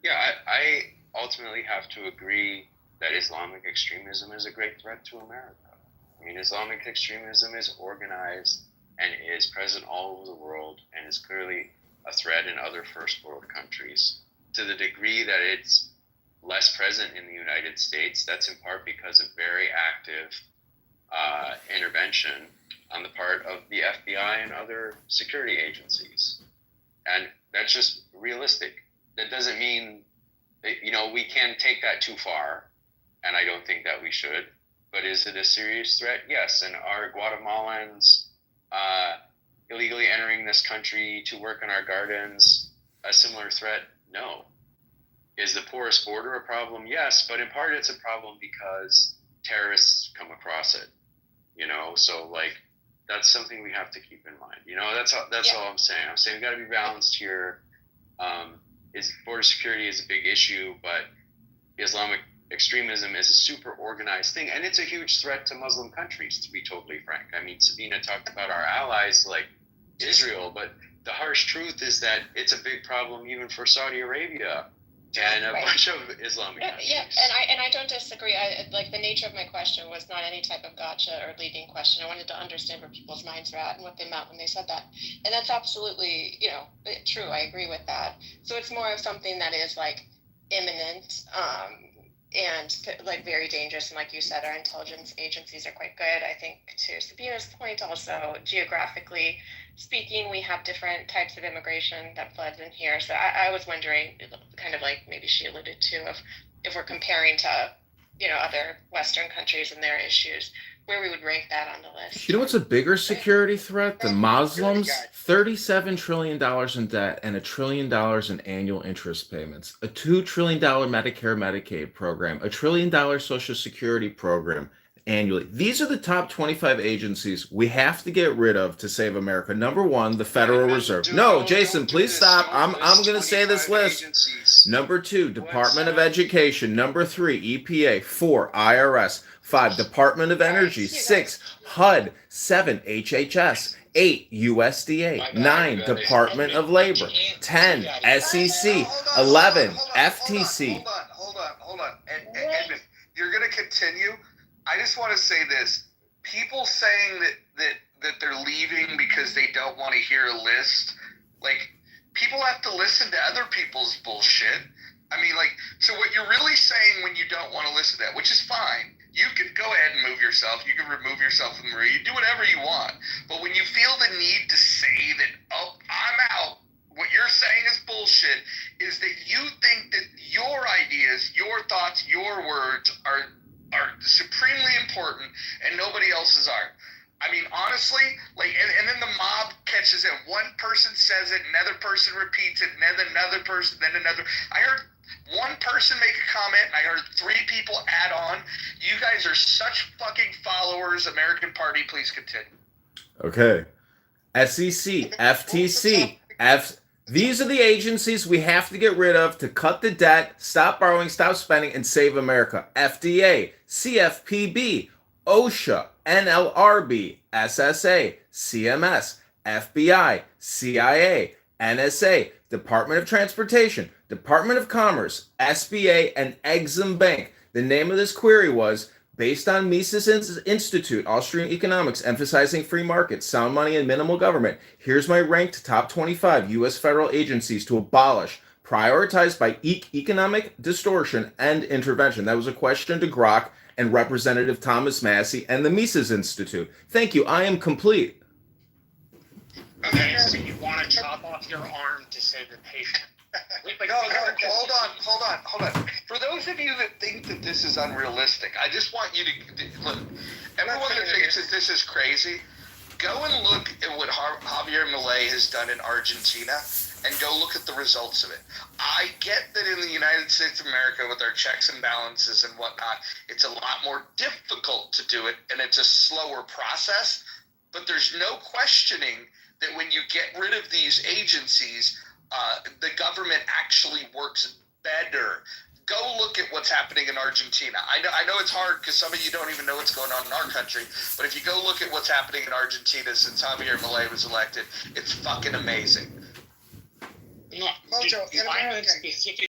Yeah, I ultimately have to agree that Islamic extremism is a great threat to America. I mean, Islamic extremism is organized and is present all over the world and is clearly a threat in other first world countries. To the degree that it's less present in the United States, that's in part because of very active intervention on the part of the FBI and other security agencies. And that's just realistic. That doesn't mean that, we can take that too far, and I don't think that we should. But is it a serious threat? Yes. And are Guatemalans illegally entering this country to work in our gardens a similar threat? No. Is the porous border a problem? Yes, but in part it's a problem because terrorists come across it. So that's something we have to keep in mind. That's all I'm saying. I'm saying we got to be balanced here. Is border security is a big issue, but Islamic extremism is a super organized thing, and it's a huge threat to Muslim countries, to be totally frank. I mean, Sabina talked about our allies like Israel, but the harsh truth is that it's a big problem even for Saudi Arabia and a bunch of Islamic countries. Yeah, and I don't disagree. The nature of my question was not any type of gotcha or leading question. I wanted to understand where people's minds are at and what they meant when they said that. And that's absolutely, true. I agree with that. So it's more of something that is imminent, and very dangerous. And like you said, our intelligence agencies are quite good. I think to Sabina's point, also geographically speaking, we have different types of immigration that floods in here. So I was wondering, kind of like maybe she alluded to, if we're comparing to, other Western countries and their issues, where we would rank that on the list. You know what's a bigger security threat than Muslims? $37 trillion in debt and $1 trillion in annual interest payments. A $2 trillion Medicare Medicaid program. $1 trillion Social Security program annually. These are the top 25 agencies we have to get rid of to save America. Number one, the Federal Reserve. No, Jason, please stop. I'm going to say this list. Agencies. Number 2, Department of Education. Number 3, EPA. 4, IRS. 5, Department of Energy. 6, HUD. 7, HHS. 8, USDA. 9, Department of Labor. 10, SEC. 11, FTC. Hold on. Edmund, you're going to continue. I just want to say this. People saying that they're leaving because they don't want to hear a list, people have to listen to other people's bullshit. I mean, so what you're really saying when you don't want to listen to that, which is fine. You can go ahead and move yourself. You can remove yourself from the room. You do whatever you want. But when you feel the need to say that, oh, I'm out, what you're saying is bullshit, is that you think that your ideas, your thoughts, your words are supremely important and nobody else's are. I mean, honestly, and then the mob catches it. One person says it, another person repeats it, and then another person, then another. I heard one person make a comment, and I heard 3 people add on. You guys are such fucking followers, American Party. Please continue. Okay. SEC, FTC, These are the agencies we have to get rid of to cut the debt, stop borrowing, stop spending, and save America. FDA, CFPB, OSHA, NLRB, SSA, CMS, FBI, CIA, NSA, Department of Transportation, Department of Commerce, SBA, and Exim Bank. The name of this query was based on Mises Institute, Austrian economics, emphasizing free markets, sound money, and minimal government. Here's my ranked top 25 U.S. federal agencies to abolish, prioritized by economic distortion and intervention. That was a question to Grok and Representative Thomas Massey and the Mises Institute. Thank you. I am complete. Okay, so you want to chop off your arm to save the patient. No, hold on. For those of you that think that this is unrealistic, I just want you to look. Everyone that thinks that this is crazy, go and look at what Javier Milei has done in Argentina, and go look at the results of it. I get that in the United States of America, with our checks and balances and whatnot, it's a lot more difficult to do it, and it's a slower process. But there's no questioning that when you get rid of these agencies, the government actually works better. Go look at what's happening in Argentina. I know it's hard because some of you don't even know what's going on in our country, but if you go look at what's happening in Argentina since Javier Milei was elected, it's fucking amazing. Mojo, specific